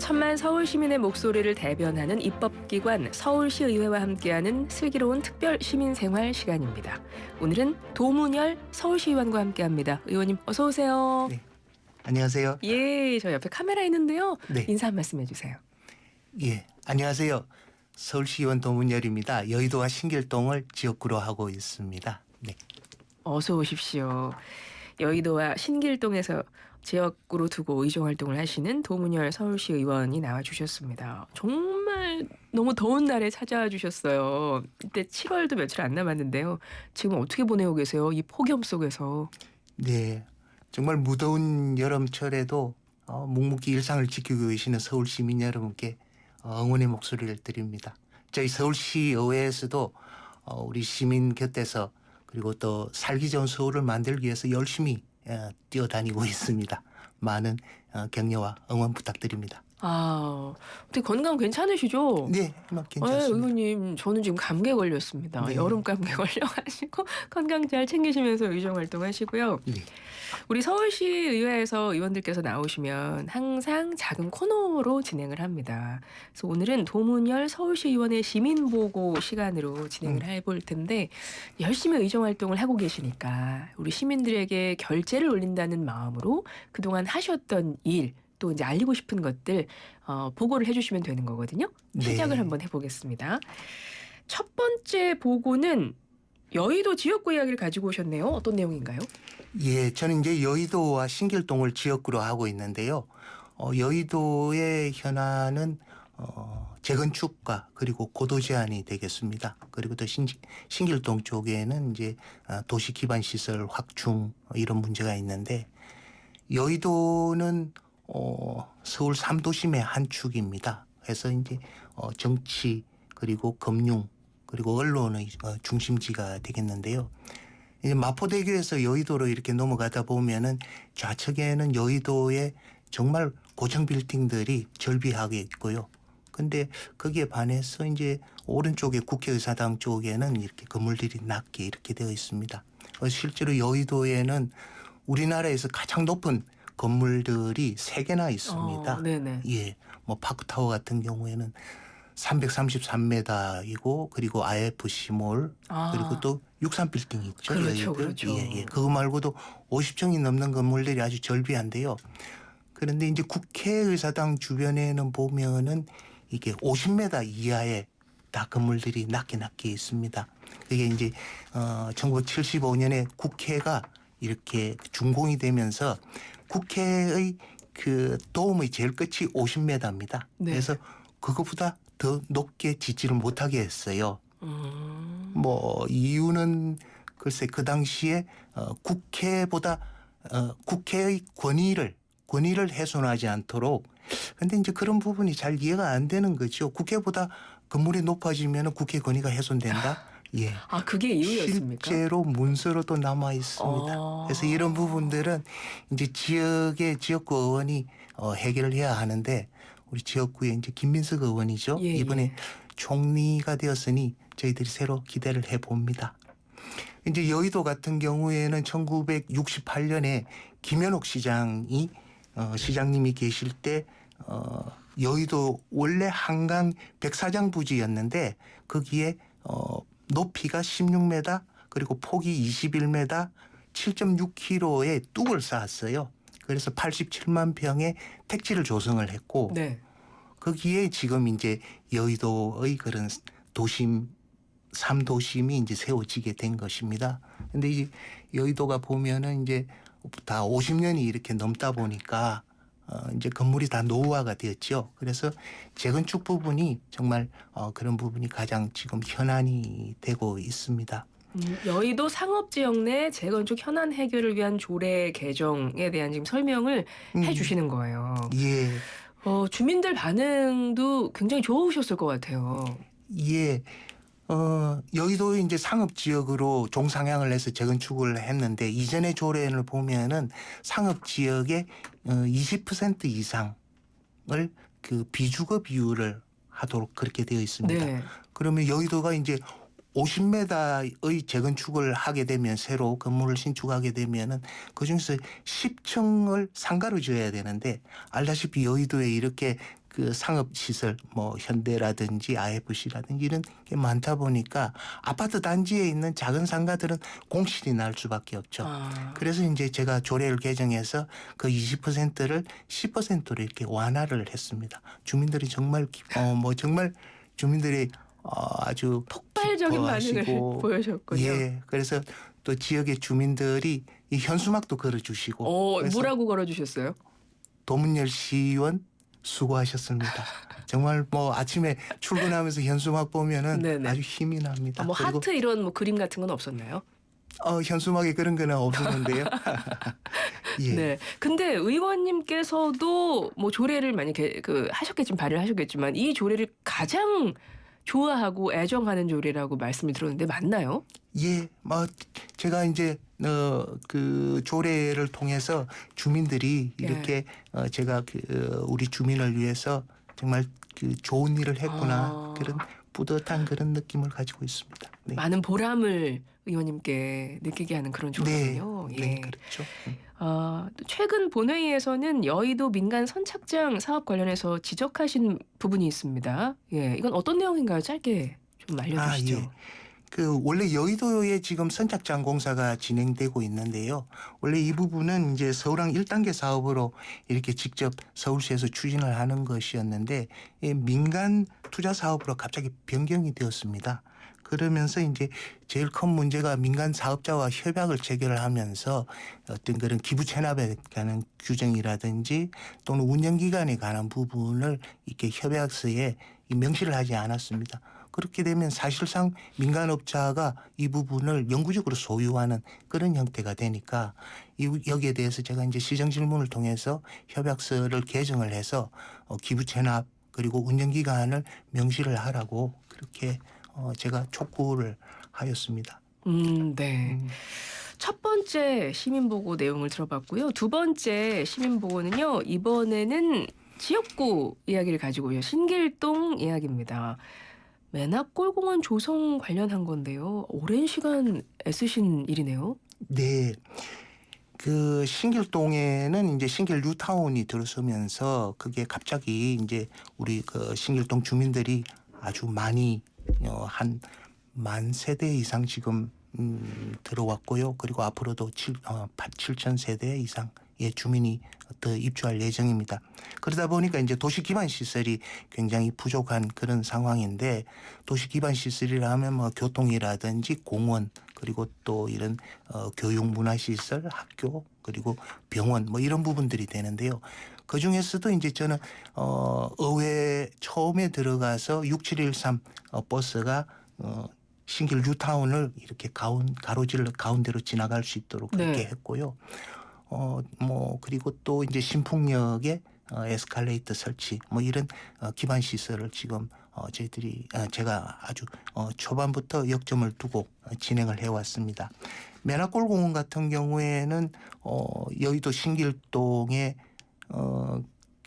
천만 서울 시민의 목소리를 대변하는 입법기관 서울시의회와 함께하는 슬기로운 특별 시민생활 시간입니다. 오늘은 도문열 서울시의원과 함께합니다. 의원님 어서 오세요. 네, 안녕하세요. 예, 저 옆에 카메라 있는데요. 네. 인사 한 말씀 해주세요. 예, 안녕하세요. 서울시의원 도문열입니다. 여의도와 신길동을 지역구로 하고 있습니다. 네. 어서 오십시오. 여의도와 신길동에서 지역구로 두고 의정활동을 하시는 도문열 서울시 의원이 나와주셨습니다. 정말 너무 더운 날에 찾아와 주셨어요. 이때 7월도 며칠 안 남았는데요. 지금 어떻게 보내고 계세요? 이 폭염 속에서. 네, 정말 무더운 여름철에도 묵묵히 일상을 지키고 계시는 서울 시민 여러분께 응원의 목소리를 드립니다. 저희 서울시의회에서도 우리 시민 곁에서 그리고 또 살기 좋은 서울을 만들기 위해서 열심히 뛰어다니고 있습니다. 많은 격려와 응원 부탁드립니다. 어떻게 건강 괜찮으시죠? 네, 괜찮습니다. 의원님, 저는 지금 감기에 걸렸습니다. 네. 여름 감기에 걸려가지고 건강 잘 챙기시면서 의정활동 하시고요. 네. 우리 서울시 의회에서 의원들께서 나오시면 항상 작은 코너로 진행을 합니다. 그래서 오늘은 도문열 서울시 의원의 시민보고 시간으로 진행을 해볼 텐데 열심히 의정활동을 하고 계시니까 우리 시민들에게 결제를 올린다는 마음으로 그동안 하셨던 일 또 이제 알리고 싶은 것들 보고를 해주시면 되는 거거든요. 시작을 네. 한번 해보겠습니다. 첫 번째 보고는 여의도 지역구 이야기를 가지고 오셨네요. 어떤 내용인가요? 예, 저는 이제 여의도와 신길동을 지역구로 하고 있는데요. 여의도의 현안은 재건축과 그리고 고도 제한이 되겠습니다. 그리고 또 신길동 쪽에는 이제 도시 기반 시설 확충 이런 문제가 있는데 여의도는 서울 3도심의 한 축입니다. 그래서 이제 정치 그리고 금융 그리고 언론의 중심지가 되겠는데요. 이제 마포대교에서 여의도로 이렇게 넘어가다 보면은 좌측에는 여의도의 정말 고층 빌딩들이 절비하게 있고요. 근데 거기에 반해서 이제 오른쪽에 국회의사당 쪽에는 이렇게 건물들이 낮게 이렇게 되어 있습니다. 실제로 여의도에는 우리나라에서 가장 높은 건물들이 3개나 있습니다. 네네. 예, 뭐 파크타워 같은 경우에는 333m이고 그리고 IFC몰 그리고 또 63빌딩 있죠. 그렇죠, 그렇죠. 예. 그거 말고도 50층이 넘는 건물들이 아주 절비한데요. 그런데 이제 국회의사당 주변에는 보면은 이게 50m 이하의 다 건물들이 낮게 있습니다. 그게 이제 1975년에 국회가 이렇게 준공이 되면서 국회의 그 도움의 제일 끝이 50m입니다. 네. 그래서 그것보다 더 높게 짓지를 못하게 했어요. 뭐 이유는 글쎄 그 당시에 국회보다 국회의 권위를 훼손하지 않도록. 근데 이제 그런 부분이 잘 이해가 안 되는 거죠. 국회보다 건물이 높아지면 국회 권위가 훼손된다. 예. 그게 이유였습니까? 실제로 문서로도 남아 있습니다. 그래서 이런 부분들은 이제 지역구 의원이 해결을 해야 하는데 우리 지역구에 이제 김민석 의원이죠. 예, 이번에 총리가 되었으니 저희들이 새로 기대를 해봅니다. 이제 여의도 같은 경우에는 1968년에 김현옥 시장이 시장님이 계실 때 여의도 원래 한강 백사장 부지였는데 거기에 높이가 16m 그리고 폭이 21m 7.6km의 뚝을 쌓았어요. 그래서 87만 평의 택지를 조성을 했고 네. 거기에 지금 이제 여의도의 그런 도심 3도심이 이제 세워지게 된 것입니다. 근데 이제 여의도가 보면은 이제 다 50년이 이렇게 넘다 보니까 이제 건물이 다 노후화가 되었죠. 그래서 재건축 부분이 정말 그런 부분이 가장 지금 현안이 되고 있습니다. 여의도 상업지역 내 재건축 현안 해결을 위한 조례 개정에 대한 지금 설명을 해주시는 거예요. 예. 주민들 반응도 굉장히 좋으셨을 것 같아요. 예. 여의도 이제 상업지역으로 종상향을 해서 재건축을 했는데 이전의 조례를 보면은 상업지역의 20% 이상을 그 비주거 비율을 하도록 그렇게 되어 있습니다. 네. 그러면 여의도가 이제 50m의 재건축을 하게 되면 새로 건물을 신축하게 되면은 그중에서 10층을 상가로 지어야 되는데 알다시피 여의도에 이렇게 그 상업 시설 뭐 현대라든지 IFC라든지 이런 게 많다 보니까 아파트 단지에 있는 작은 상가들은 공실이 날 수밖에 없죠. 그래서 이제 제가 조례를 개정해서 그 20%를 10%로 이렇게 완화를 했습니다. 주민들이 정말 정말 주민들이 아주 폭발적인 반응을 기뻐하시고 보여줬군요. 예, 그래서 또 지역의 주민들이 이 현수막도 걸어주시고 그래서 뭐라고 걸어주셨어요? 도문열 시의원 수고하셨습니다. 정말 뭐 아침에 출근하면서 현수막 보면은 네네. 아주 힘이 납니다. 뭐 그리고 하트 이런 뭐 그림 같은 건 없었나요? 현수막에 그런 거는 없었는데요. 예. 네. 근데 의원님께서도 뭐 조례를 만약에 하셨겠지만 발의를 하셨겠지만 이 조례를 가장 좋아하고 애정하는 조례라고 말씀을 들었는데 맞나요? 예, 뭐 제가 이제 그 조례를 통해서 주민들이 이렇게 제가 우리 주민을 위해서 정말 그 좋은 일을 했구나 그런 뿌듯한 그런 느낌을 가지고 있습니다. 네. 많은 보람을 의원님께 느끼게 하는 그런 조례군요. 네, 예. 네, 그렇죠. 또 최근 본회의에서는 여의도 민간 선착장 사업 관련해서 지적하신 부분이 있습니다. 예, 이건 어떤 내용인가요? 짧게 좀 알려주시죠. 예. 그 원래 여의도에 지금 선착장 공사가 진행되고 있는데요. 원래 이 부분은 이제 서울항 1단계 사업으로 이렇게 직접 서울시에서 추진을 하는 것이었는데 이 민간 투자 사업으로 갑자기 변경이 되었습니다. 그러면서 이제 제일 큰 문제가 민간 사업자와 협약을 체결을 하면서 어떤 그런 기부 체납에 관한 규정이라든지 또는 운영 기간에 관한 부분을 이렇게 협약서에 명시를 하지 않았습니다. 그렇게 되면 사실상 민간업자가 이 부분을 영구적으로 소유하는 그런 형태가 되니까 여기에 대해서 제가 이제 시정 질문을 통해서 협약서를 개정을 해서 기부 체납 그리고 운영 기간을 명시를 하라고 그렇게 제가 촉구를 하였습니다. 네. 첫 번째 시민보고 내용을 들어봤고요. 두 번째 시민보고는요. 이번에는 지역구 이야기를 가지고요. 신길동 이야기입니다. 매나골공원 조성 관련한 건데요. 오랜 시간 애쓰신 일이네요. 네. 그 신길동에는 이제 신길 뉴타운이 들어서면서 그게 갑자기 이제 우리 그 신길동 주민들이 아주 많이 한 10,000세대 이상 지금 들어왔고요. 그리고 앞으로도 7,000세대 이상의 주민이 더 입주할 예정입니다. 그러다 보니까 이제 도시 기반 시설이 굉장히 부족한 그런 상황인데 도시 기반 시설이라 하면 뭐 교통이라든지 공원 그리고 또 이런 교육 문화 시설, 학교 그리고 병원 뭐 이런 부분들이 되는데요. 그 중에서도 이제 저는 의회 처음에 들어가서 6713 버스가 신길 뉴타운을 이렇게 가로질러 가운데로 지나갈 수 있도록 그렇게 했고요. 뭐 그리고 또 이제 신풍역에 에스컬레이터 설치 뭐 이런 기반 시설을 지금 제가 아주 초반부터 역점을 두고 진행을 해왔습니다. 매나골공원 같은 경우에는 여의도 신길동에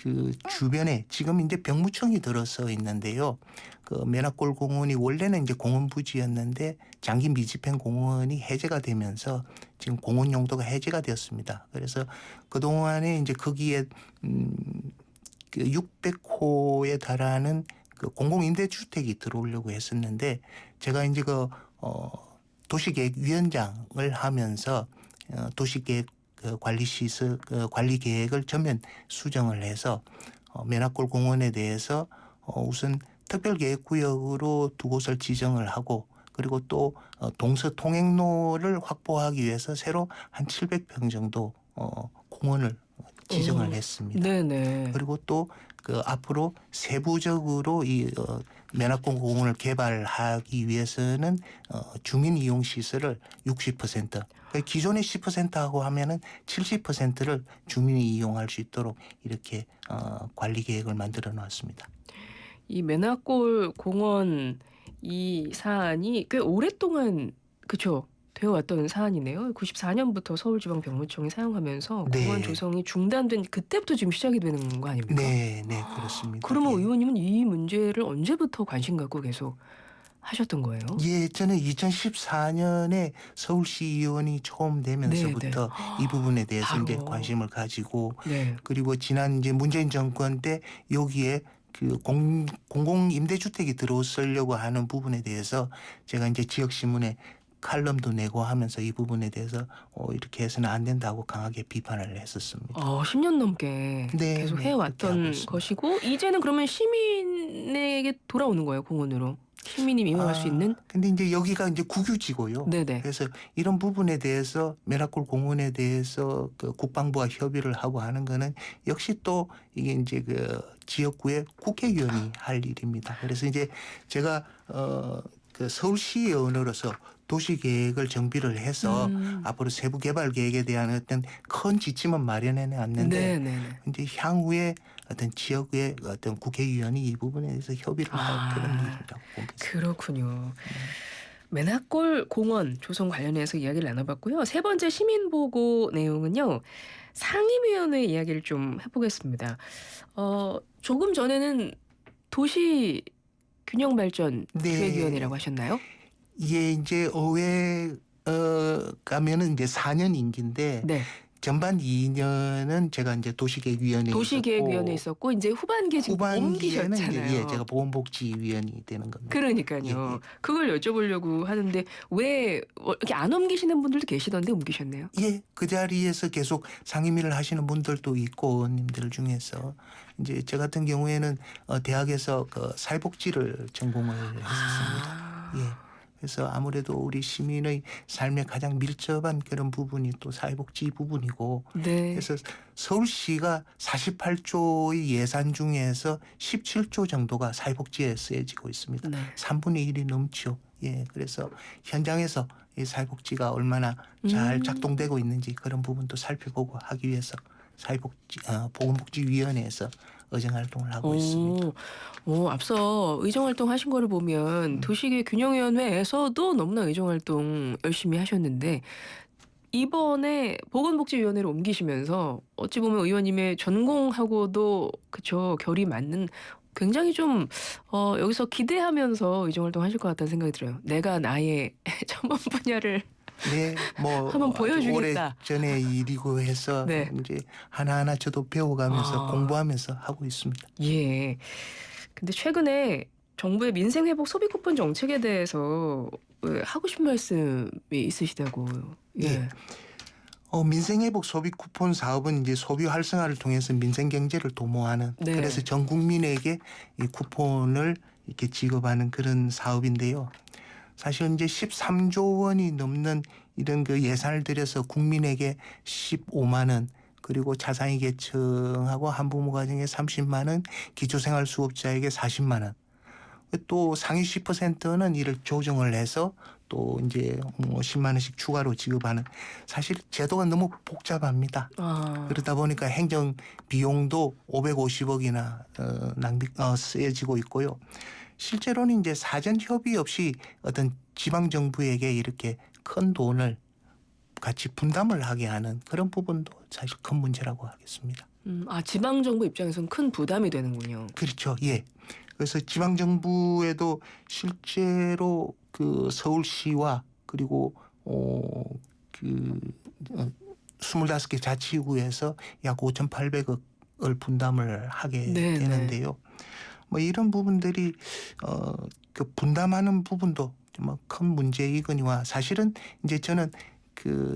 그 주변에 지금 이제 병무청이 들어서 있는데요. 그 매나골공원이 원래는 이제 공원 부지였는데 장기 미집행 공원이 해제가 되면서 지금 공원 용도가 해제가 되었습니다. 그래서 그 동안에 이제 거기에 그 600호에 달하는 그 공공임대주택이 들어오려고 했었는데 제가 이제 그 도시계획위원장을 하면서 도시계획 관리시설 관리 계획을 전면 수정을 해서 매나골 공원에 대해서 우선 특별계획구역으로 두 곳을 지정을 하고 그리고 또 동서 통행로를 확보하기 위해서 새로 한 700평 정도 공원을 지정을 했습니다. 네네. 그리고 또 그 앞으로 세부적으로 이 매나골 공원을 개발하기 위해서는 주민 이용 시설을 60%, 그러니까 기존의 10%하고 하면은 70%를 주민이 이용할 수 있도록 이렇게 관리 계획을 만들어 놨습니다. 이 매나골 공원 이 사안이 꽤 오랫동안 그쵸 되어 왔던 사안이네요. 94년부터 서울지방병무청이 사용하면서 네. 공원 조성이 중단된 그때부터 지금 시작이 되는 거 아닙니까? 네, 네, 그렇습니다. 그러면 예. 의원님은 이 문제를 언제부터 관심 갖고 계속 하셨던 거예요? 예, 저는 2014년에 서울시 의원이 처음 되면서부터 이 부분에 대해서 이제 바로. 관심을 가지고 네. 그리고 지난 이제 문재인 정권 때 여기에 그 공공 임대주택이 들어서려고 하는 부분에 대해서 제가 이제 지역 신문에 칼럼도 내고 하면서 이 부분에 대해서 이렇게 해서는 안 된다고 강하게 비판을 했었습니다. 10년 넘게 네, 계속 네, 그렇게 하고 해왔던 있습니다. 것이고 이제는 그러면 시민에게 돌아오는 거예요, 공원으로. 시민이 이용할 수 있는? 근데 이제 여기가 이제 국유지고요. 네네. 그래서 이런 부분에 대해서 메라골 공원에 대해서 그 국방부와 협의를 하고 하는 거는 역시 또 이게 이제 그 지역구의 국회의원이 할 일입니다. 그래서 이제 제가 그 서울시의 언어로서 도시계획을 정비를 해서 앞으로 세부 개발 계획에 대한 어떤 큰 지침은 마련해 놨는데 네네네. 이제 향후에 어떤 지역의 어떤 국회의원이 이 부분에 대해서 협의를 할 그런 일이라고 봅니다. 그렇군요. 맨하골 공원 조성 관련해서 이야기를 나눠봤고요. 세 번째 시민보고 내용은요. 상임위원회 이야기를 좀 해보겠습니다. 조금 전에는 도시균형발전 네. 기획위원회라고 하셨나요? 이게 이제 의회 가면은 이제 4년 임기인데 네. 전반 2년은 제가 이제 도시계획위원회에 도시계획위원회 있었고 이제 후반기에 지금 후반기에는 이제 옮기셨잖아요. 제가 보건복지위원이 되는 겁니다. 그러니까요. 그걸 여쭤보려고 하는데 왜 이렇게 안 옮기시는 분들도 계시던데 옮기셨네요? 예, 그 자리에서 계속 상임위를 하시는 분들도 있고 의원님들 중에서 이제 저 같은 경우에는 대학에서 그 사회복지를 전공을 했었습니다. 예. 그래서 아무래도 우리 시민의 삶에 가장 밀접한 그런 부분이 또 사회복지 부분이고 네. 그래서 서울시가 48조의 예산 중에서 17조 정도가 사회복지에 쓰여지고 있습니다. 네. 3분의 1이 넘죠. 예, 그래서 현장에서 이 사회복지가 얼마나 잘 작동되고 있는지 그런 부분도 살펴보고 하기 위해서 보건복지위원회에서 의정활동을 하고 있습니다. 앞서 의정활동 하신 거를 보면 도시계획균형위원회에서도 너무나 의정활동 열심히 하셨는데 이번에 보건복지위원회로 옮기시면서 어찌 보면 의원님의 전공하고도 그쵸 결이 맞는 굉장히 좀 여기서 기대하면서 의정활동 하실 것 같다는 생각이 들어요. 내가 나의 전문 분야를 네, 뭐 한번 보여주겠다. 오래 전에 일이고 해서 네. 이제 하나하나 저도 배워가면서 공부하면서 하고 있습니다. 예. 근데 최근에 정부의 민생회복 소비 쿠폰 정책에 대해서 하고 싶은 말씀이 있으시다고요. 예. 네. 민생회복 소비 쿠폰 사업은 이제 소비 활성화를 통해서 민생 경제를 도모하는 네. 그래서 전 국민에게 이 쿠폰을 이렇게 지급하는 그런 사업인데요. 사실 이제 13조 원이 넘는 이런 그 예산을 들여서 국민에게 15만 원 그리고 자산위 계층하고 한부모 가정에 30만 원, 기초생활 수급자에게 40만 원. 또 상위 10%는 이를 조정을 해서 또 이제 10만 원씩 추가로 지급하는 사실 제도가 너무 복잡합니다. 그러다 보니까 행정 비용도 550억이나 쓰여지고 있고요. 실제로는 이제 사전 협의 없이 어떤 지방 정부에게 이렇게 큰 돈을 같이 분담을 하게 하는 그런 부분도 사실 큰 문제라고 하겠습니다. 지방 정부 입장에서는 큰 부담이 되는군요. 그렇죠. 예. 그래서 지방 정부에도 실제로 그 서울시와 그리고 25개 자치구에서 약 5,800억을 분담을 하게 네네. 되는데요. 뭐 이런 부분들이 그 분담하는 부분도 뭐 큰 문제이거니와 사실은 이제 저는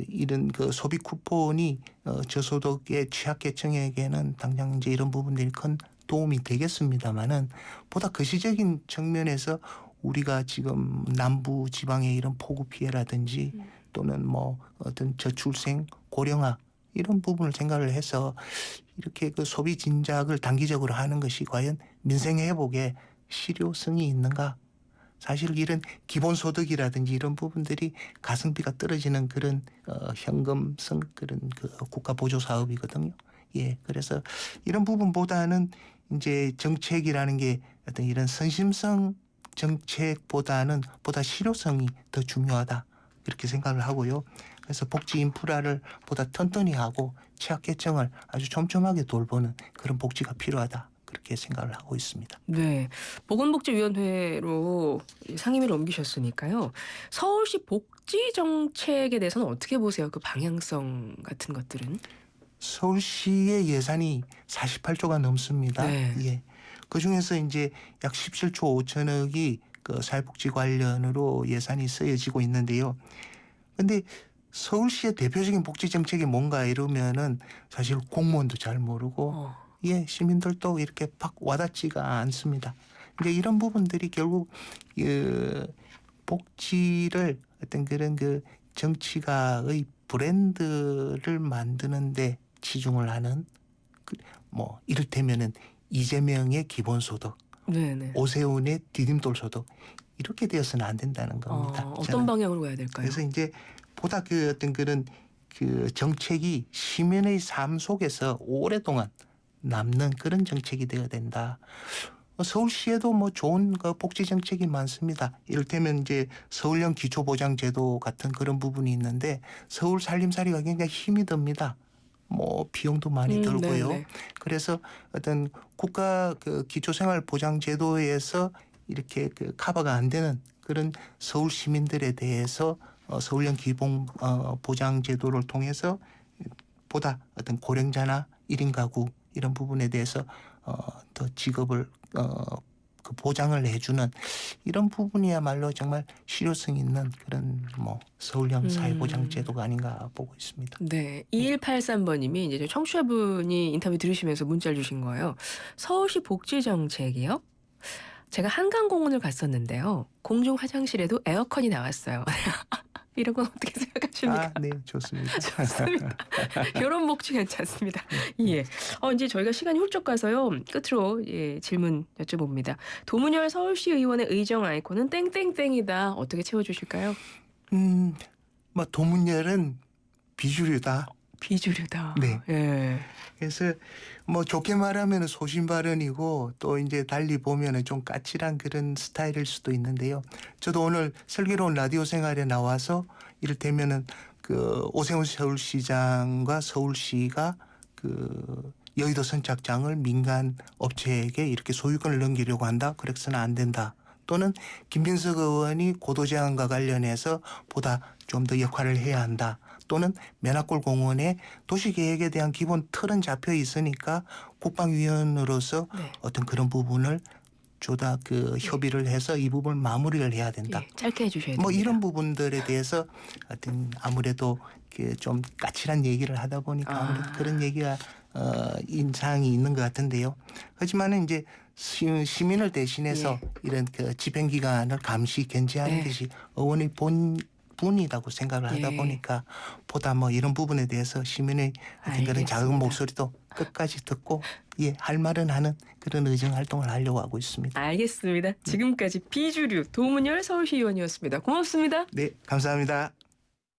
이런 그 소비 쿠폰이 저소득의 취약계층에게는 당장 이제 이런 부분들이 큰 도움이 되겠습니다만은 보다 거시적인 측면에서 우리가 지금 남부 지방의 이런 폭우 피해라든지 또는 뭐 어떤 저출생 고령화 이런 부분을 생각을 해서 이렇게 그 소비 진작을 단기적으로 하는 것이 과연 민생 회복에 실효성이 있는가? 사실 이런 기본소득이라든지 이런 부분들이 가성비가 떨어지는 그런 현금성 그런 그 국가 보조 사업이거든요. 예, 그래서 이런 부분보다는 이제 정책이라는 게 어떤 이런 선심성 정책보다는 보다 실효성이 더 중요하다 이렇게 생각을 하고요. 그래서 복지 인프라를 보다 튼튼히 하고 취약계층을 아주 촘촘하게 돌보는 그런 복지가 필요하다. 그렇게 생각을 하고 있습니다. 네. 보건복지위원회로 상임위를 옮기셨으니까요. 서울시 복지 정책에 대해서는 어떻게 보세요? 그 방향성 같은 것들은? 서울시의 예산이 48조가 넘습니다. 네. 예. 그 중에서 이제 약 17조 5천억이 그 사회복지 관련으로 예산이 쓰여지고 있는데요. 근데 서울시의 대표적인 복지 정책이 뭔가 이러면은 사실 공무원도 잘 모르고 어. 예, 시민들도 이렇게 팍 와닿지가 않습니다. 이제 이런 부분들이 결국 복지를 어떤 그런 그 정치가의 브랜드를 만드는데 치중을 하는 뭐 이를테면은 이재명의 기본소득, 네네. 오세훈의 디딤돌 소득 이렇게 되어서는 안 된다는 겁니다. 어떤 저는. 방향으로 가야 될까요? 그래서 이제 보다 그 어떤 그런 그 정책이 시민의 삶 속에서 오랫동안 남는 그런 정책이 되어야 된다. 서울시에도 뭐 좋은 그 복지 정책이 많습니다. 이를테면 이제 서울형 기초보장제도 같은 그런 부분이 있는데 서울 살림살이가 굉장히 힘이 듭니다. 뭐 비용도 많이 들고요. 네네. 그래서 어떤 국가 그 기초생활보장제도에서 이렇게 그 커버가 안 되는 그런 서울 시민들에 대해서 서울형 기본 보장제도를 통해서 보다 어떤 고령자나 1인 가구 이런 부분에 대해서 더 직업을 그 보장을 해주는 이런 부분이야말로 정말 실효성 있는 그런 뭐 서울형 사회보장제도가 아닌가 보고 있습니다. 네. 2183번님이 이제 청취자분이 인터뷰 들으시면서 문자를 주신 거예요. 서울시 복지정책이요? 제가 한강공원을 갔었는데요. 공중 화장실에도 에어컨이 나왔어요. 이런 건 어떻게 생각하십니까? 네, 좋습니다. 좋습니다. 이런 복지 괜찮습니다. 예. 이제 저희가 시간이 훌쩍 가서요. 끝으로 질문 여쭤봅니다. 도문열 서울시 의원의 의정 아이콘은 땡땡땡이다. 어떻게 채워주실까요? 뭐 도문열은 비주류다. 비주류다. 네. 예. 그래서 뭐 좋게 말하면 소신 발언이고 또 이제 달리 보면은 좀 까칠한 그런 스타일일 수도 있는데요. 저도 오늘 슬기로운 라디오 생활에 나와서 이를테면은 그 오세훈 서울시장과 서울시가 그 여의도 선착장을 민간 업체에게 이렇게 소유권을 넘기려고 한다. 그래서는 안 된다. 또는 김빈석 의원이 고도제한과 관련해서 보다 좀 더 역할을 해야 한다. 또는 매나골 공원의 도시계획에 대한 기본 틀은 잡혀 있으니까 국방위원으로서 네. 어떤 그런 부분을 조다 그 협의를 해서 이 부분을 마무리를 해야 된다. 예. 짧게 해주셔야 됩니다. 뭐 이런 부분들에 대해서 어떤 아무래도 그 좀 까칠한 얘기를 하다 보니까 아무래도 그런 얘기가 인상이 있는 것 같은데요. 하지만은 이제 시민을 대신해서 이런 그 집행기관을 감시 견제하는 네. 것이 의원의 본분이라고 생각을 하다 보니까 보다 뭐 이런 부분에 대해서 시민의 어떤 그런 작은 알겠습니다. 목소리도 끝까지 듣고 할 말은 하는 그런 의정 활동을 하려고 하고 있습니다. 알겠습니다. 지금까지 비주류 도문열 서울시 의원이었습니다. 고맙습니다. 네, 감사합니다.